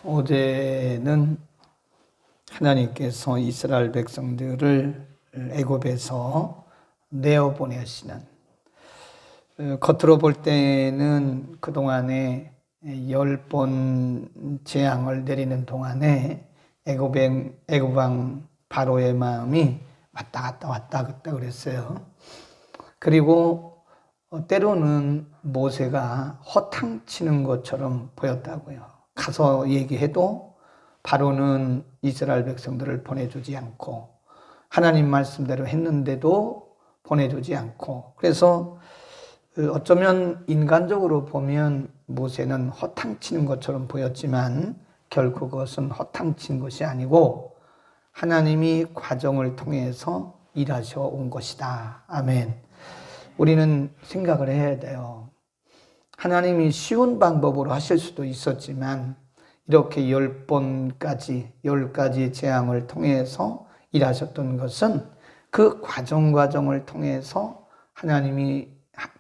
어제는 하나님께서 이스라엘 백성들을 애굽에서 내어보내시는, 겉으로 볼 때는 그동안에 10번 재앙을 내리는 동안에 애굽 왕 바로의 마음이 왔다 갔다 그랬어요. 그리고 때로는 모세가 허탕치는 것처럼 보였다고요. 가서 얘기해도 바로는 이스라엘 백성들을 보내주지 않고, 하나님 말씀대로 했는데도 보내주지 않고, 그래서 어쩌면 인간적으로 보면 모세는 허탕치는 것처럼 보였지만 결국 그것은 허탕친 것이 아니고 하나님이 과정을 통해서 일하셔 온 것이다. 아멘. 우리는 생각을 해야 돼요. 하나님이 쉬운 방법으로 하실 수도 있었지만 이렇게 10가지 재앙을 통해서 일하셨던 것은 그 과정을 통해서 하나님이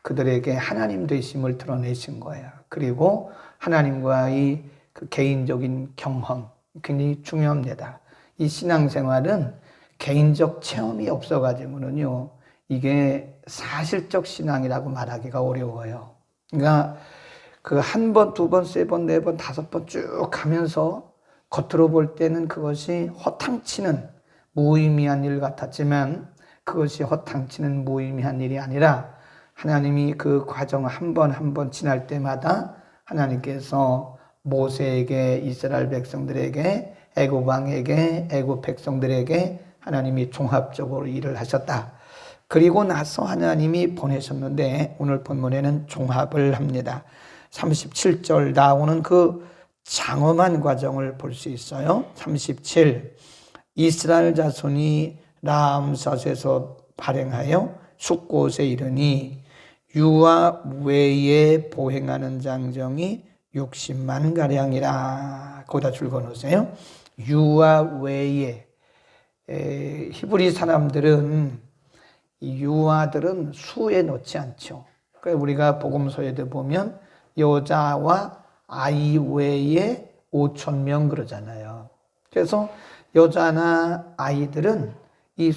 그들에게 하나님 되심을 드러내신 거예요. 그리고 하나님과의 그 개인적인 경험, 굉장히 중요합니다. 이 신앙생활은 개인적 체험이 없어가지고는요, 이게 사실적 신앙이라고 말하기가 어려워요. 그러니까 그 한 번, 두 번, 세 번, 네 번, 다섯 번 쭉 가면서 겉으로 볼 때는 그것이 허탕치는 무의미한 일 같았지만 그것이 허탕치는 무의미한 일이 아니라 하나님이 그 과정 한 번 지날 때마다 하나님께서 모세에게, 이스라엘 백성들에게, 애굽 왕에게, 애굽 백성들에게 하나님이 종합적으로 일을 하셨다. 그리고 나서 하나님이 보내셨는데 오늘 본문에는 종합을 합니다. 37절 나오는 그 장엄한 과정을 볼 수 있어요. 37, 이스라엘 자손이 라암삿에서 발행하여 숫곳에 이르니 유아 외에 보행하는 장정이 60만 가량이라. 거기다 줄거 놓으세요. 유아 외에. 히브리 사람들은 유아들은 수에 넣지 않죠. 그러니까 우리가 복음서에도 보면 여자와 아이 외에 5,000명 그러잖아요. 그래서 여자나 아이들은 이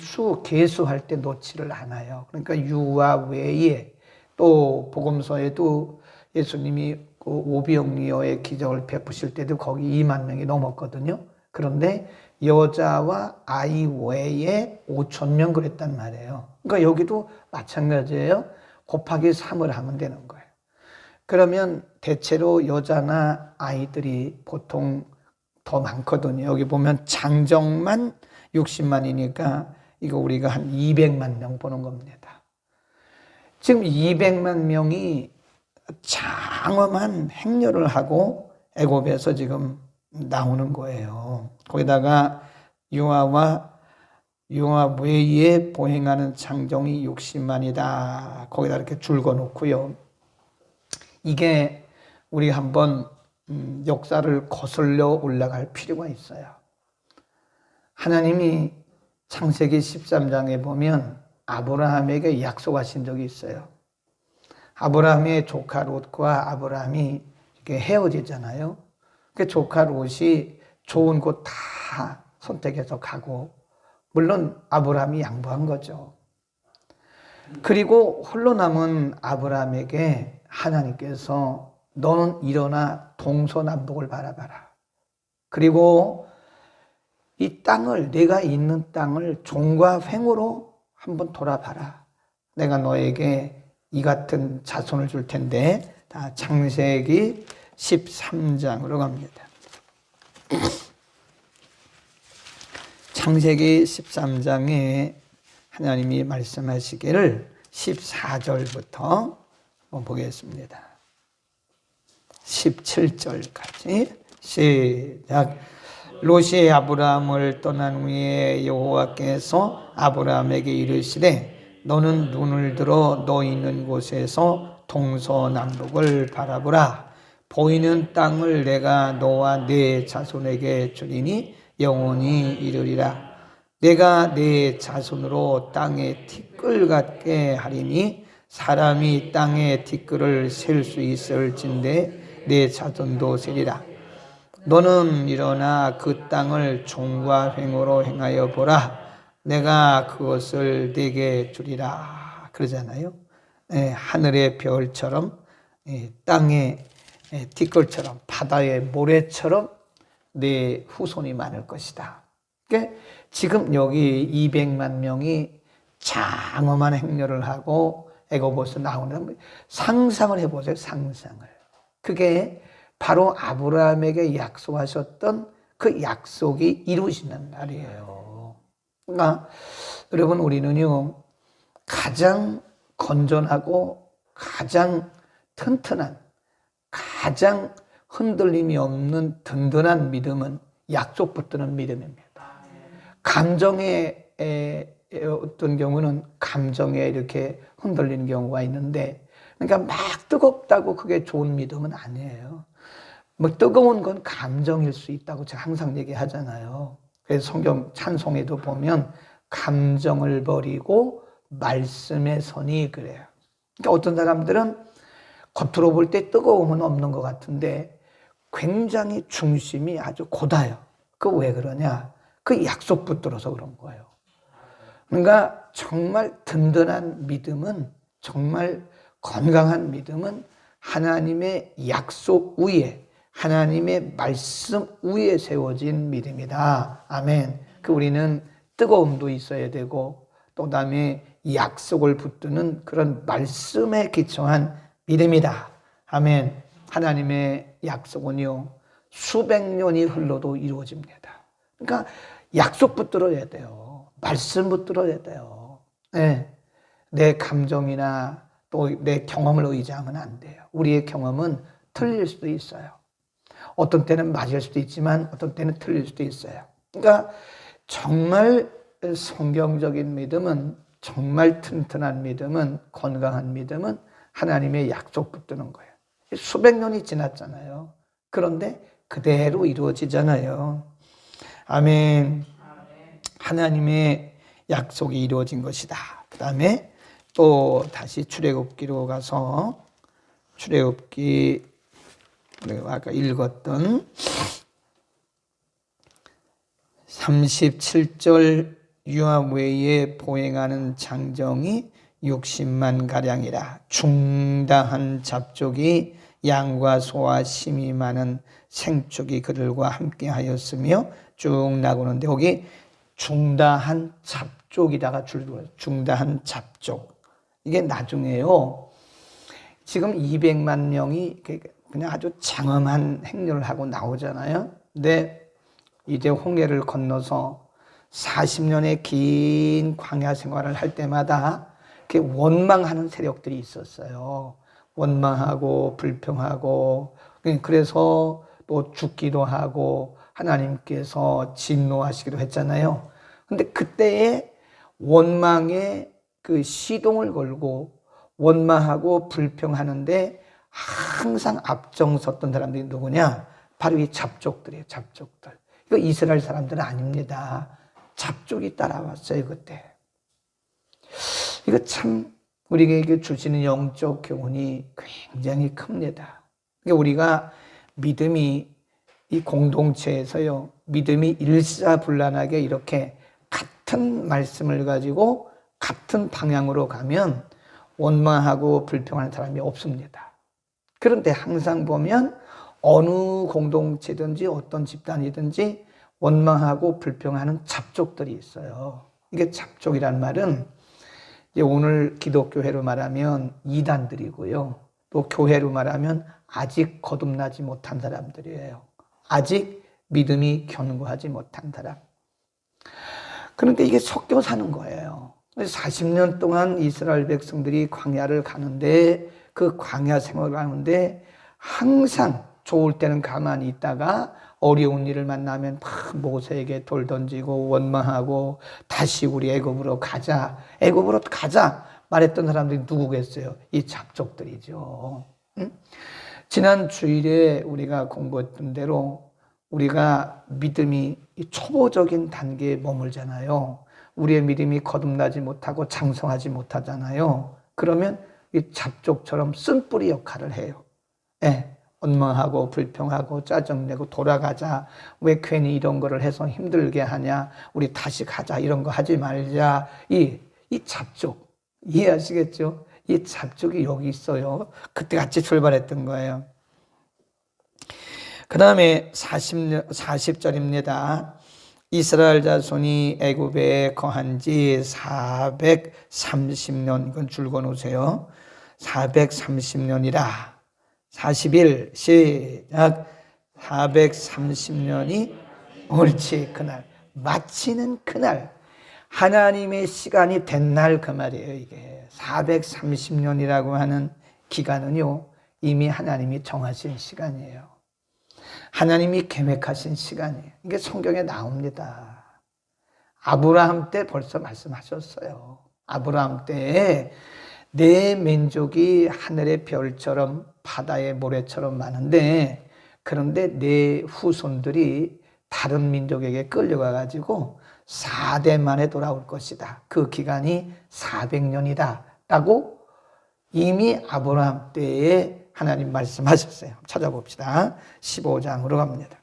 계수할 때 넣지를 않아요. 그러니까 유아 외에, 또 복음서에도 예수님이 그 오병이어의 기적을 베푸실 때도 거기 2만 명이 넘었거든요. 그런데 여자와 아이 외에 5,000명 그랬단 말이에요. 그러니까 여기도 마찬가지예요. 곱하기 3을 하면 되는 거예요. 그러면 대체로 여자나 아이들이 보통 더 많거든요. 여기 보면 장정만 60만이니까 이거 우리가 한 200만 명 보는 겁니다. 지금 200만 명이 장엄한 행렬을 하고 애굽에서 지금 나오는 거예요. 거기다가 유아 외에 보행하는 장정이 60만이다. 거기다 이렇게 줄거 놓고요. 이게 우리 한번 역사를 거슬러 올라갈 필요가 있어요. 하나님이 창세기 13장에 보면 아브라함에게 약속하신 적이 있어요. 아브라함의 조카 롯과 아브라함이 이렇게 헤어지잖아요. 그 조카 롯이 좋은 곳 다 선택해서 가고, 물론 아브라함이 양보한 거죠. 그리고 홀로 남은 아브라함에게 하나님께서 너는 일어나 동서남북을 바라봐라. 그리고 이 땅을, 내가 있는 땅을 종과 횡으로 한번 돌아봐라. 내가 너에게 이 같은 자손을 줄 텐데. 다 창세기 13장으로 갑니다. 창세기 13장에 하나님이 말씀하시기를 14절부터 보겠습니다. 17절까지 시작. 롯이 아브라함을 떠난 후에 여호와께서 아브라함에게 이르시되 너는 눈을 들어 너 있는 곳에서 동서남북을 바라보라. 보이는 땅을 내가 너와 네 자손에게 주리니 영원히 이르리라. 내가 네 자손으로 땅의 티끌 같게 하리니 사람이 땅의 티끌을 셀 수 있을진데 네 자손도 세리라. 너는 일어나 그 땅을 종과 횡으로 행하여 보라. 내가 그것을 네게 주리라. 그러잖아요. 하늘의 별처럼, 땅의 티끌처럼, 바다의 모래처럼 내 후손이 많을 것이다. 그러니까 지금 여기 200만 명이 장엄한 행렬을 하고 애굽에서 나오는, 상상을 해보세요. 상상을. 그게 바로 아브라함에게 약속하셨던 그 약속이 이루어지는 날이에요. 그러니까 여러분, 우리는요 가장 건전하고 가장 튼튼한, 가장 흔들림이 없는 든든한 믿음은 약속 붙드는 믿음입니다. 감정에 어떤 경우는 감정에 이렇게 흔들리는 경우가 있는데, 그러니까 막 뜨겁다고 그게 좋은 믿음은 아니에요. 뭐 뜨거운 건 감정일 수 있다고 제가 항상 얘기하잖아요. 그래서 성경 찬송에도 보면 감정을 버리고 말씀에 서니 그래요. 그러니까 어떤 사람들은 겉으로 볼 때 뜨거움은 없는 것 같은데 굉장히 중심이 아주 고다요. 그 왜 그러냐? 그 약속 붙들어서 그런 거예요. 그러니까 정말 든든한 믿음은, 정말 건강한 믿음은 하나님의 약속 위에, 하나님의 말씀 위에 세워진 믿음이다. 아멘. 그 우리는 뜨거움도 있어야 되고, 또 다음에 약속을 붙드는 그런 말씀에 기초한 믿음이다. 아멘. 하나님의 약속은요 수백 년이 흘러도 이루어집니다. 그러니까 약속 붙들어야 돼요. 말씀 붙들어야 돼요. 네. 내 감정이나 또 내 경험을 의지하면 안 돼요. 우리의 경험은 틀릴 수도 있어요. 어떤 때는 맞을 수도 있지만 어떤 때는 틀릴 수도 있어요. 그러니까 정말 성경적인 믿음은, 정말 튼튼한 믿음은, 건강한 믿음은 하나님의 약속 붙드는 거예요. 수백 년이 지났잖아요. 그런데 그대로 이루어지잖아요. 아멘. 하나님의 약속이 이루어진 것이다. 그 다음에 또 다시 출애굽기로 가서, 출애굽기 우리가 아까 읽었던 37절 유압 외에 보행하는 장정이 60만 가량이라. 중다한 잡족이 양과 소와 심이 많은 생축이 그들과 함께 하였으며 쭉 나오는데, 여기 중다한 잡족이다가 줄거예요. 중다한 잡족. 이게 나중에요, 지금 200만 명이 그냥 아주 장엄한 행렬을 하고 나오잖아요. 근데 이제 홍해를 건너서 40년의 긴 광야 생활을 할 때마다 이렇게 원망하는 세력들이 있었어요. 원망하고 불평하고, 그래서 또 죽기도 하고 하나님께서 진노하시기도 했잖아요. 근데 그때의 원망에 그 시동을 걸고 원망하고 불평하는데 항상 앞장섰던 사람들이 누구냐? 바로 이 잡족들이에요. 잡족들. 이거 이스라엘 사람들은 아닙니다. 잡족이 따라왔어요, 그때. 이거 참 우리에게 주시는 영적 교훈이 굉장히 큽니다. 그러니까 우리가 믿음이, 이 공동체에서요, 믿음이 일사불란하게 이렇게 같은 말씀을 가지고 같은 방향으로 가면 원망하고 불평하는 사람이 없습니다. 그런데 항상 보면 어느 공동체든지 어떤 집단이든지 원망하고 불평하는 잡족들이 있어요. 이게 잡족이란 말은 이제 오늘 기독교회로 말하면 이단들이고요. 또 교회로 말하면 아직 거듭나지 못한 사람들이에요. 아직 믿음이 견고하지 못한 사람. 그러니까 이게 섞여 사는 거예요. 40년 동안 이스라엘 백성들이 광야를 가는데, 그 광야 생활을 하는데 항상 좋을 때는 가만히 있다가 어려운 일을 만나면 막 모세에게 돌 던지고 원망하고 다시 우리 애굽으로 가자, 애굽으로 가자 말했던 사람들이 누구겠어요? 이 잡족들이죠. 응? 지난 주일에 우리가 공부했던 대로 우리가 믿음이 초보적인 단계에 머물잖아요. 우리의 믿음이 거듭나지 못하고 장성하지 못하잖아요. 그러면 이 잡족처럼 쓴뿌리 역할을 해요. 네. 원망하고 불평하고 짜증내고 돌아가자. 왜 괜히 이런 거를 해서 힘들게 하냐. 우리 다시 가자. 이런 거 하지 말자. 이 잡족. 이해하시겠죠? 이 잡족이 여기 있어요. 그때 같이 출발했던 거예요. 그 다음에 40절입니다. 이스라엘 자손이 애굽에 거한 지 430년, 이건 줄거 놓으세요. 430년이라. 40일, 시작. 430년이 옳지, 그날. 마치는 그날. 하나님의 시간이 된 날 그 말이에요, 이게. 430년이라고 하는 기간은요, 이미 하나님이 정하신 시간이에요. 하나님이 계획하신 시간이에요. 이게 성경에 나옵니다. 아브라함 때 벌써 말씀하셨어요. 아브라함 때에 내 민족이 하늘의 별처럼 바다의 모래처럼 많은데, 그런데 내 후손들이 다른 민족에게 끌려가가지고 4대 만에 돌아올 것이다. 그 기간이 400년이다 라고 이미 아브라함 때에 하나님 말씀하셨어요. 찾아봅시다. 15장으로 갑니다.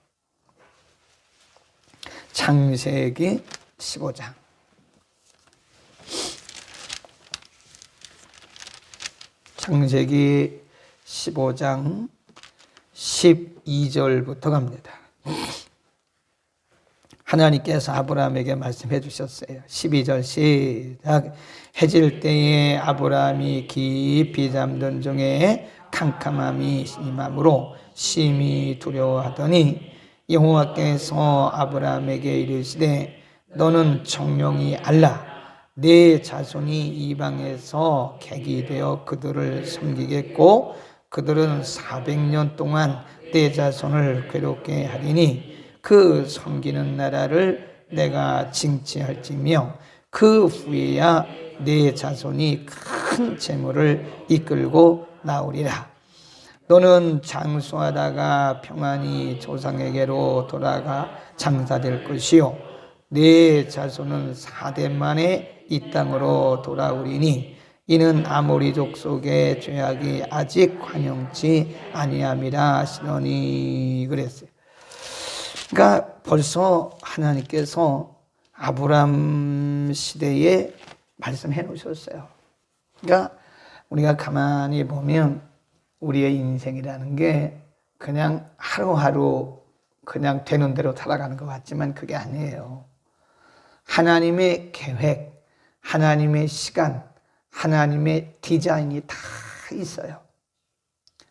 창세기 15장. 창세기 15장 12절부터 갑니다. 하나님께서 아브라함에게 말씀해 주셨어요. 12절 시작. 해질 때에 아브라함이 깊이 잠든 중에 캄캄함이 임함으로 심히 두려워하더니 여호와께서 아브라함에게 이르시되 너는 정령이 알라. 네 자손이 이방에서 객이 되어 그들을 섬기겠고 그들은 400년 동안 네 자손을 괴롭게 하리니 그 섬기는 나라를 내가 징치할지며 그 후에야 네 자손이 큰 재물을 이끌고 나오리라. 너는 장수하다가 평안히 조상에게로 돌아가 장사될 것이요 네 자손은 4대 만에 이 땅으로 돌아오리니 이는 아모리족 속의 죄악이 아직 관영치 아니함이라 하시더니 그랬어요. 그러니까 벌써 하나님께서 아브람 시대에 말씀해 놓으셨어요. 그러니까 우리가 가만히 보면 우리의 인생이라는 게 그냥 하루하루 그냥 되는 대로 살아가는 것 같지만 그게 아니에요. 하나님의 계획, 하나님의 시간, 하나님의 디자인이 다 있어요.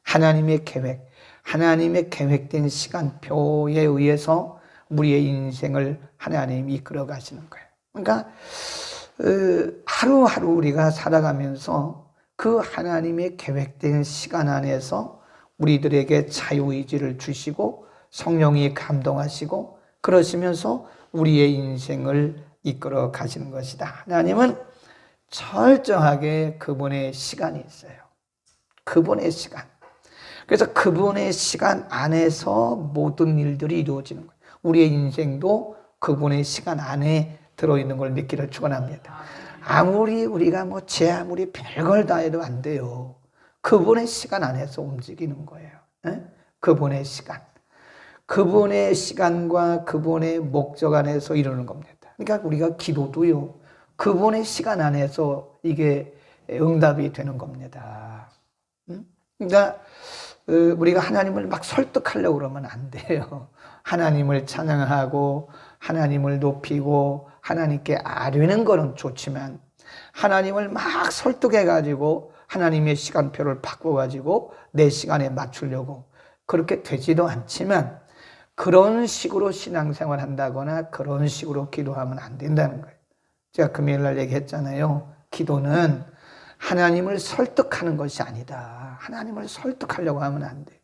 하나님의 계획, 하나님의 계획된 시간표에 의해서 우리의 인생을 하나님이 이끌어 가시는 거예요. 그러니까 하루하루 우리가 살아가면서 그 하나님의 계획된 시간 안에서 우리들에게 자유의지를 주시고 성령이 감동하시고 그러시면서 우리의 인생을 이끌어 가시는 것이다. 하나님은 철저하게 그분의 시간이 있어요. 그분의 시간. 그래서 그분의 시간 안에서 모든 일들이 이루어지는 거예요. 우리의 인생도 그분의 시간 안에 들어있는 걸 믿기를 축원합니다. 아무리 우리가 제 아무리 별걸 다 해도 안 돼요. 그분의 시간 안에서 움직이는 거예요. 그분의 시간. 그분의 시간과 그분의 목적 안에서 이루는 겁니다. 그러니까 우리가 기도도요. 그분의 시간 안에서 이게 응답이 되는 겁니다. 그러니까 우리가 하나님을 막 설득하려고 그러면 안 돼요. 하나님을 찬양하고 하나님을 높이고 하나님께 아뢰는 거는 좋지만 하나님을 막 설득해가지고 하나님의 시간표를 바꿔가지고 내 시간에 맞추려고 그렇게 되지도 않지만 그런 식으로 신앙생활 한다거나 그런 식으로 기도하면 안 된다는 거예요. 제가 금요일 날 얘기했잖아요. 기도는 하나님을 설득하는 것이 아니다. 하나님을 설득하려고 하면 안 돼.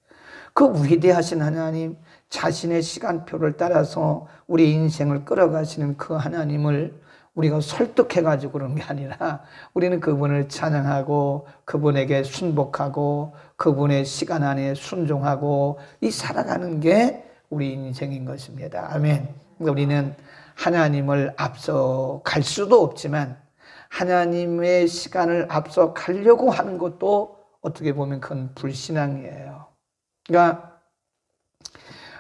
그 위대하신 하나님, 자신의 시간표를 따라서 우리 인생을 끌어가시는 그 하나님을 우리가 설득해가지고 그런 게 아니라 우리는 그분을 찬양하고 그분에게 순복하고 그분의 시간 안에 순종하고 이 살아가는 게 우리 인생인 것입니다. 아멘. 우리는 하나님을 앞서 갈 수도 없지만 하나님의 시간을 앞서 가려고 하는 것도 어떻게 보면 그건 불신앙이에요. 그러니까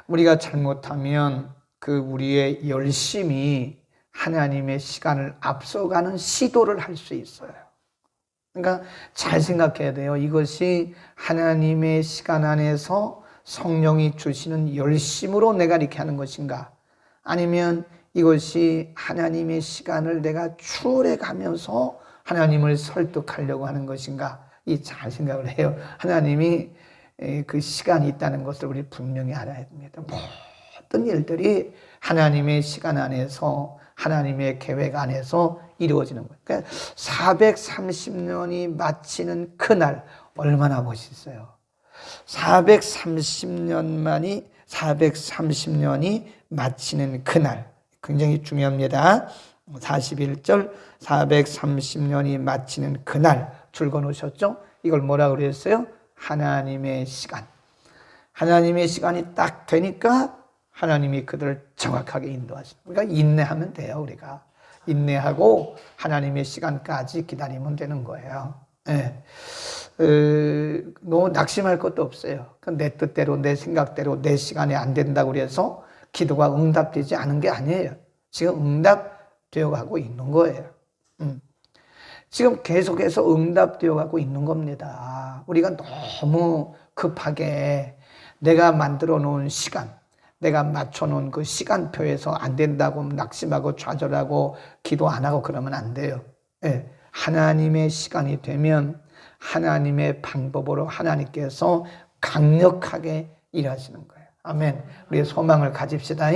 우리가 잘못하면 그 우리의 열심이 하나님의 시간을 앞서가는 시도를 할 수 있어요. 그러니까 잘 생각해야 돼요. 이것이 하나님의 시간 안에서 성령이 주시는 열심으로 내가 이렇게 하는 것인가? 아니면 이것이 하나님의 시간을 내가 추월해 가면서 하나님을 설득하려고 하는 것인가? 이 잘 생각을 해요. 하나님이 그 시간이 있다는 것을 우리 분명히 알아야 됩니다. 모든 일들이 하나님의 시간 안에서 하나님의 계획 안에서 이루어지는 거예요. 그러니까 430년이 마치는 그날 얼마나 멋있어요. 430년이 마치는 그날 굉장히 중요합니다. 41절 430년이 마치는 그날 줄거 놓으셨죠? 이걸 뭐라고 그랬어요? 하나님의 시간. 하나님의 시간이 딱 되니까 하나님이 그들을 정확하게 인도하십니다. 그러니까 인내하면 돼요. 우리가 인내하고 하나님의 시간까지 기다리면 되는 거예요. 네. 너무 낙심할 것도 없어요. 내 뜻대로 내 생각대로 내 시간에 안 된다고 해서 기도가 응답되지 않은 게 아니에요. 지금 응답되어 가고 있는 거예요. 지금 계속해서 응답되어 가고 있는 겁니다. 우리가 너무 급하게 내가 만들어 놓은 시간, 내가 맞춰 놓은 그 시간표에서 안 된다고 낙심하고 좌절하고 기도 안 하고 그러면 안 돼요. 네. 하나님의 시간이 되면 하나님의 방법으로 하나님께서 강력하게 일하시는 거예요. 아멘. 우리의 소망을 가집시다.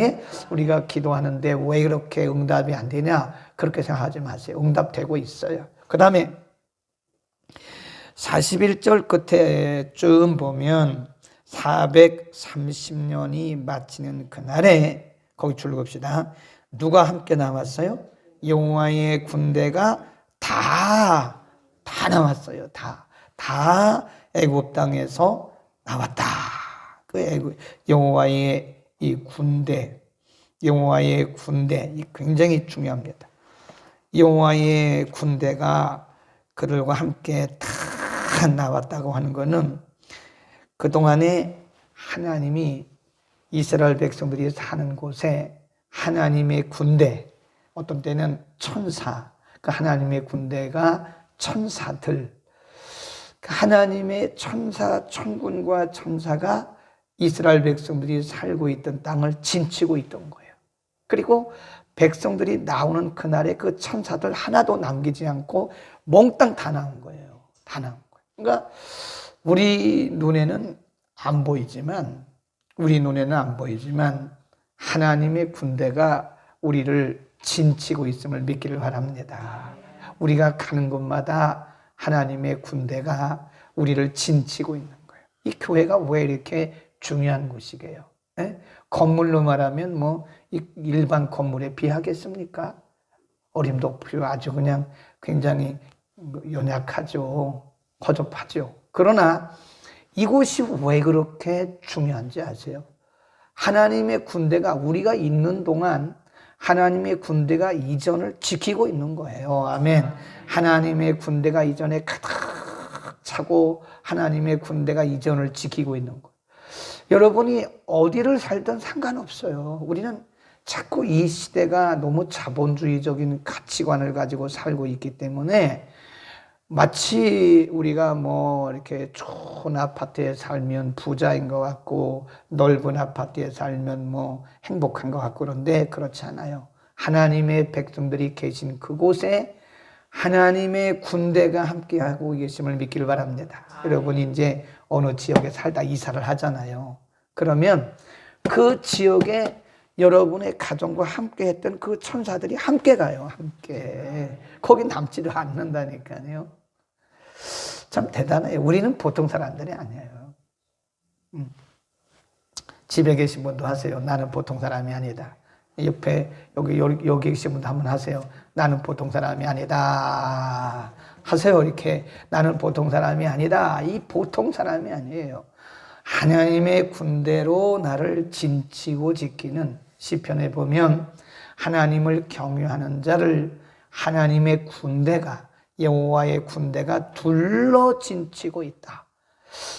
우리가 기도하는데 왜 그렇게 응답이 안 되냐? 그렇게 생각하지 마세요. 응답되고 있어요. 그 다음에 41절 끝에 쭉 보면 430년이 마치는 그날에 거기 줄봅시다. 누가 함께 나왔어요? 여호와의 군대가 다 나왔어요. 다 애굽 땅에서 나왔다. 그 여호와의 이 군대, 여호와의 군대 굉장히 중요합니다. 여호와의 군대가 그들과 함께 다 나왔다고 하는 것은 그동안에 하나님이 이스라엘 백성들이 사는 곳에 하나님의 군대, 어떤 때는 천사, 그 하나님의 군대가 천사들, 하나님의 천사, 천군과 천사가 이스라엘 백성들이 살고 있던 땅을 진치고 있던 거예요. 그리고 백성들이 나오는 그날에 그 천사들 하나도 남기지 않고 몽땅 다 나온 거예요. 다 나온 거예요. 그러니까 우리 눈에는 안 보이지만 하나님의 군대가 우리를 진치고 있음을 믿기를 바랍니다. 우리가 가는 곳마다 하나님의 군대가 우리를 진치고 있는 거예요. 이 교회가 왜 이렇게 중요한 곳이게요? 건물로 말하면 뭐 일반 건물에 비하겠습니까? 어림도 없고요. 아주 그냥 굉장히 연약하죠. 허접하죠. 그러나 이곳이 왜 그렇게 중요한지 아세요? 하나님의 군대가 우리가 있는 동안 하나님의 군대가 이전을 지키고 있는 거예요. 아멘. 하나님의 군대가 이전에 가득 차고 하나님의 군대가 이전을 지키고 있는 거예요. 여러분이 어디를 살든 상관없어요. 우리는 자꾸 이 시대가 너무 자본주의적인 가치관을 가지고 살고 있기 때문에 마치 우리가 뭐 이렇게 좋은 아파트에 살면 부자인 것 같고 넓은 아파트에 살면 뭐 행복한 것 같고 그런데 그렇지 않아요. 하나님의 백성들이 계신 그곳에 하나님의 군대가 함께하고 계심을 믿기를 바랍니다. 여러분이 이제 어느 지역에 살다 이사를 하잖아요. 그러면 그 지역에 여러분의 가정과 함께 했던 그 천사들이 함께 가요. 함께. 거기 남지를 않는다니까요. 참 대단해요. 우리는 보통 사람들이 아니에요. 집에 계신 분도 하세요. 나는 보통 사람이 아니다. 옆에 여기 계신 분도 한번 하세요. 나는 보통 사람이 아니다. 하세요. 이렇게 나는 보통 사람이 아니다. 이 보통 사람이 아니에요. 하나님의 군대로 나를 진치고 지키는 시편에 보면 하나님을 경유하는 자를 하나님의 군대가 여호와의 군대가 둘러 진치고 있다.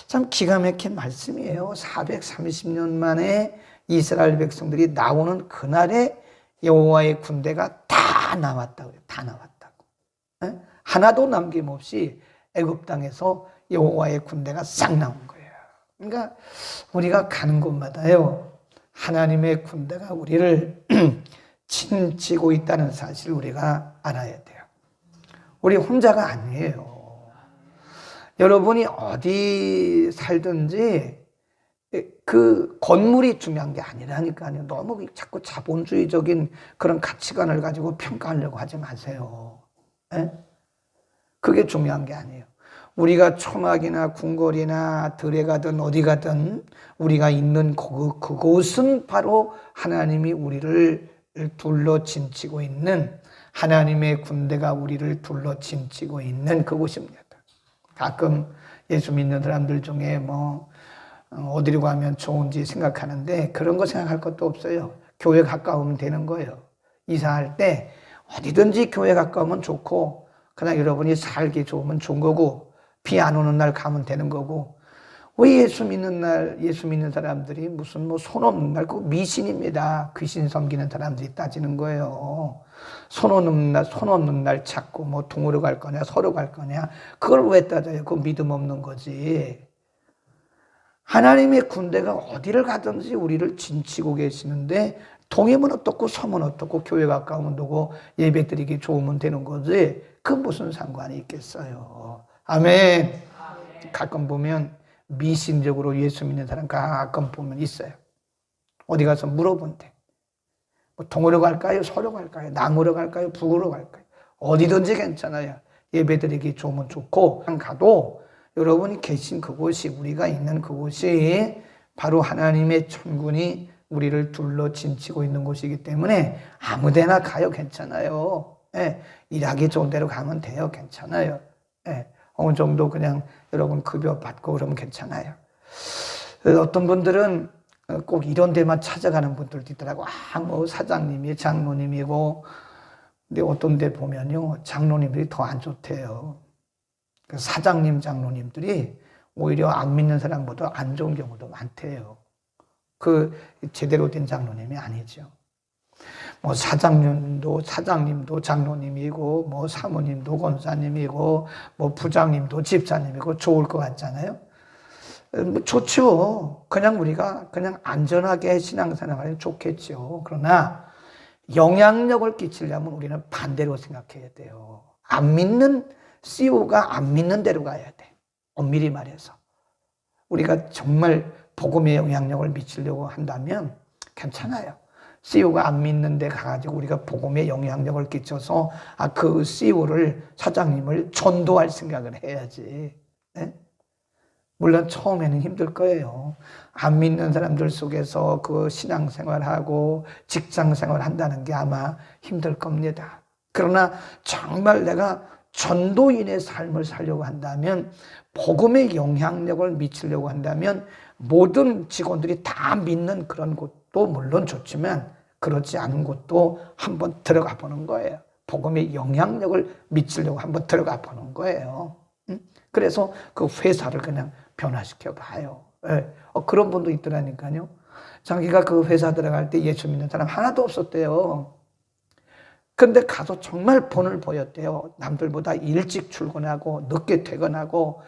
참 기가 막힌 말씀이에요. 430년 만에 이스라엘 백성들이 나오는 그날에 여호와의 군대가 다 나왔다고 해요. 다 나왔다고. 에? 하나도 남김없이 애굽 땅에서 여호와의 군대가 싹 나온 거예요. 그러니까 우리가 가는 곳마다요, 하나님의 군대가 우리를 짐지고 있다는 사실을 우리가 알아야 돼요. 우리 혼자가 아니에요. 여러분이 어디 살든지 그 건물이 중요한 게 아니라니까요. 너무 자꾸 자본주의적인 그런 가치관을 가지고 평가하려고 하지 마세요. 에? 그게 중요한 게 아니에요. 우리가 초막이나 궁궐이나 들에 가든 어디 가든 우리가 있는 그곳은 바로 하나님이 우리를 둘러 짐치고 있는, 하나님의 군대가 우리를 둘러 짐치고 있는 그곳입니다. 가끔 예수 믿는 사람들 중에 뭐 어디로 가면 좋은지 생각하는데 그런 거 생각할 것도 없어요. 교회 가까우면 되는 거예요. 이사할 때 어디든지 교회 가까우면 좋고, 그냥 여러분이 살기 좋으면 좋은 거고, 비 안 오는 날 가면 되는 거고. 왜 예수 믿는 날, 예수 믿는 사람들이 무슨 뭐 손 없는 날, 그거 미신입니다. 귀신 섬기는 사람들이 따지는 거예요. 손 없는 날 찾고 뭐 동으로 갈 거냐 서로 갈 거냐, 그걸 왜 따져요? 그거 믿음 없는 거지. 하나님의 군대가 어디를 가든지 우리를 짐치고 계시는데, 동이면 어떻고 서면 어떻고 교회 가까우면 되고 예배 드리기 좋으면 되는 거지, 그 무슨 상관이 있겠어요. 아멘. 가끔 보면 미신적으로 예수 믿는 사람 가끔 보면 있어요. 어디 가서 물어본대. 뭐 동으로 갈까요? 서로 갈까요? 남으로 갈까요? 북으로 갈까요? 어디든지 괜찮아요. 예배 드리기 좋으면 좋고, 가도 여러분이 계신 그곳이, 우리가 있는 그곳이 바로 하나님의 천군이 우리를 둘러 짐치고 있는 곳이기 때문에 아무 데나 가요. 괜찮아요. 예, 일하기 좋은 데로 가면 돼요. 괜찮아요. 예, 어느 정도 그냥 여러분 급여 받고 그러면 괜찮아요. 어떤 분들은 꼭 이런 데만 찾아가는 분들도 있더라고. 뭐 사장님이 장로님이고, 근데 어떤 데 보면요, 장로님들이 더 안 좋대요. 사장님, 장로님들이 오히려 안 믿는 사람보다 안 좋은 경우도 많대요. 그 제대로 된 장로님이 아니죠. 뭐 사장님도 장로님이고, 뭐 사모님도 권사님이고, 뭐 부장님도 집사님이고 좋을 것 같잖아요. 뭐 좋죠. 그냥 우리가 그냥 안전하게 신앙생활이 좋겠죠. 그러나 영향력을 끼치려면 우리는 반대로 생각해야 돼요. 안 믿는 CEO가 안 믿는 대로 가야 돼. 엄밀히 말해서. 우리가 정말 복음의 영향력을 미치려고 한다면 괜찮아요. CEO가 안 믿는 데 가가지고 우리가 복음의 영향력을 끼쳐서 그 CEO를, 사장님을 전도할 생각을 해야지. 네? 물론 처음에는 힘들 거예요. 안 믿는 사람들 속에서 그 신앙생활하고 직장생활 한다는 게 아마 힘들 겁니다. 그러나 정말 내가 전도인의 삶을 살려고 한다면, 복음의 영향력을 미치려고 한다면 모든 직원들이 다 믿는 그런 곳도 물론 좋지만 그렇지 않은 곳도 한번 들어가 보는 거예요. 복음의 영향력을 미치려고 한번 들어가 보는 거예요. 그래서 그 회사를 그냥 변화시켜 봐요. 네. 그런 분도 있더라니까요. 자기가 그 회사 들어갈 때 예수 믿는 사람 하나도 없었대요. 근데 가서 정말 본을 보였대요. 남들보다 일찍 출근하고 늦게 퇴근하고,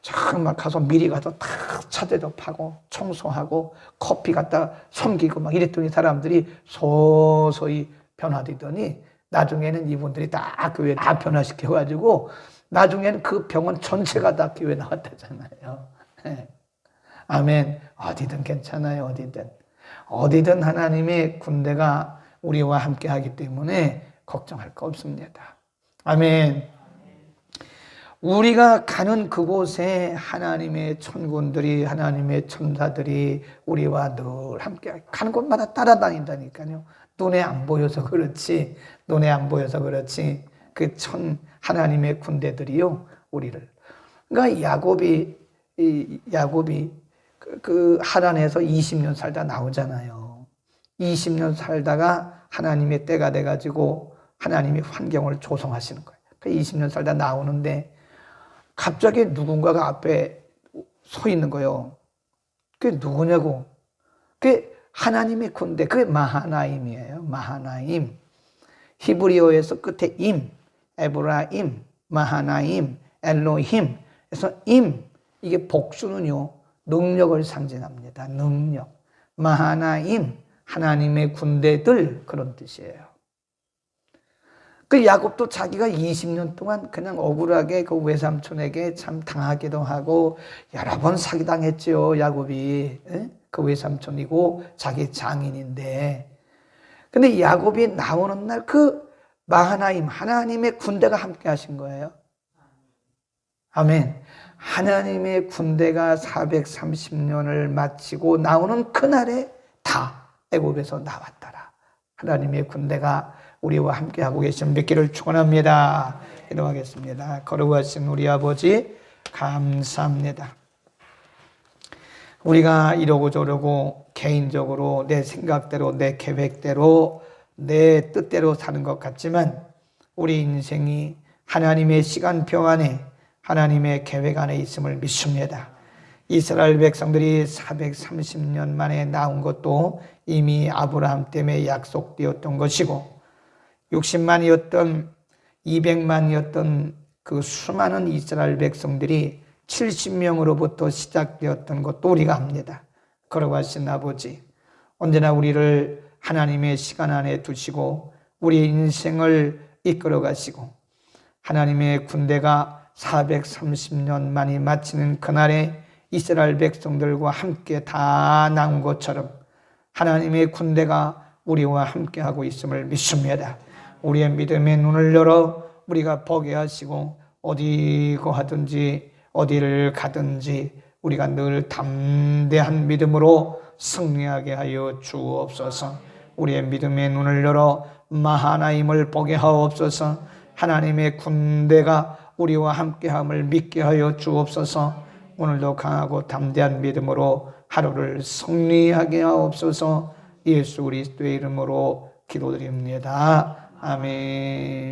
정말 가서 미리 가서 다 차 대접하고 청소하고 커피 갖다 섬기고 막 이랬더니 사람들이 서서히 변화되더니 나중에는 이분들이 다 교회 다 변화시켜가지고 나중에는 그 병원 전체가 다 교회 나왔다잖아요. 네. 아멘. 어디든 괜찮아요. 어디든 하나님의 군대가 우리와 함께 하기 때문에 걱정할 거 없습니다. 아멘. 우리가 가는 그곳에 하나님의 천군들이, 하나님의 천사들이 우리와 늘 함께, 가는 곳마다 따라다닌다니까요. 눈에 안 보여서 그렇지 그 하나님의 군대들이요, 우리를. 그러니까 야곱이 그 하란에서 20년 살다 나오잖아요. 20년 살다가 하나님의 때가 돼가지고 하나님이 환경을 조성하시는 거예요. 그 20년 살다 나오는데 갑자기 누군가가 앞에 서 있는 거예요. 그게 누구냐고. 그게 하나님의 군대, 그게 마하나임이에요. 마하나임. 히브리어에서 끝에 임, 에브라임, 마하나임, 엘로힘. 그래서 임, 이게 복수는요, 능력을 상징합니다. 능력. 마하나임, 하나님의 군대들, 그런 뜻이에요. 그 야곱도 자기가 20년 동안 그냥 억울하게 그 외삼촌에게 참 당하기도 하고 여러 번 사기당했죠, 야곱이. 그 외삼촌이고 자기 장인인데. 근데 야곱이 나오는 날 그 마하나임, 하나님의 군대가 함께 하신 거예요. 아멘. 하나님의 군대가 430년을 마치고 나오는 그날에 다 애굽에서 나왔더라. 하나님의 군대가 우리와 함께하고 계신 믿기를 축원합니다. 기도하겠습니다. 거룩하신 우리 아버지 감사합니다. 우리가 이러고 저러고 개인적으로 내 생각대로 내 계획대로 내 뜻대로 사는 것 같지만 우리 인생이 하나님의 시간표 안에 하나님의 계획 안에 있음을 믿습니다. 이스라엘 백성들이 430년 만에 나온 것도 이미 아브라함 때문에 약속되었던 것이고 60만이었던 200만이었던 그 수많은 이스라엘 백성들이 70명으로부터 시작되었던 것도 우리가 압니다. 걸어가신 아버지, 언제나 우리를 하나님의 시간 안에 두시고 우리 인생을 이끌어 가시고 하나님의 군대가 430년 만이 마치는 그날에 이스라엘 백성들과 함께 다 나온 것처럼 하나님의 군대가 우리와 함께하고 있음을 믿습니다. 우리의 믿음의 눈을 열어 우리가 보게 하시고 어디 거하든지 어디를 가든지 우리가 늘 담대한 믿음으로 승리하게 하여 주옵소서. 우리의 믿음의 눈을 열어 마하나임을 보게 하옵소서. 하나님의 군대가 우리와 함께함을 믿게 하여 주옵소서. 오늘도 강하고 담대한 믿음으로 하루를 승리하게 하옵소서. 예수 그리스도의 이름으로 기도드립니다. 아멘.